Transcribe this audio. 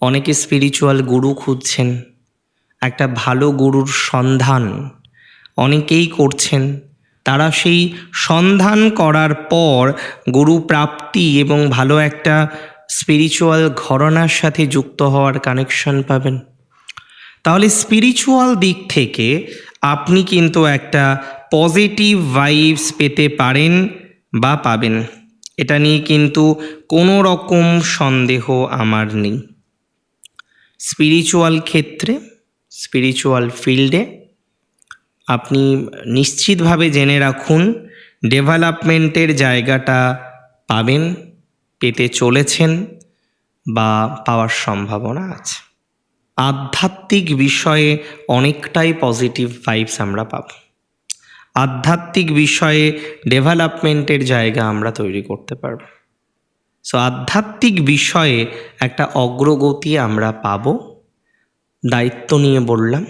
অনেকে স্পিরিচুয়াল গুরু খুঁজছেন, একটা ভালো গুরুর সন্ধান অনেকেই করছেন। তারা সেই সন্ধান করার পর গুরু প্রাপ্তি এবং ভালো একটা স্পিরিচুয়াল ঘরানার সাথে যুক্ত হওয়ার কানেকশন পাবেন। তাহলে স্পিরিচুয়াল দিক থেকে আপনি কিন্তু একটা পজিটিভ ভাইবস পেতে পারেন বা পাবেন, এটা নিয়ে কিন্তু কোনো রকম সন্দেহ আমার নেই। স্পিরিচুয়াল ক্ষেত্রে, স্পিরিচুয়াল ফিল্ডে আপনি নিশ্চিতভাবে জেনে রাখুন ডেভেলপমেন্টের জায়গাটা পাবেন, পেতে চলেছেন বা পাওয়ার সম্ভাবনা আছে। আধ্যাত্মিক বিষয়ে অনেকটাই পজিটিভ ভাইবস আমরা পাব। আধ্যাত্মিক বিষয়ে ডেভেলপমেন্টের জায়গা আমরা তৈরি করতে পারব। সো আধ্যাত্মিক বিষয়ে একটা অগ্রগতি আমরা পাব। দায়িত্ব নিয়ে বললাম,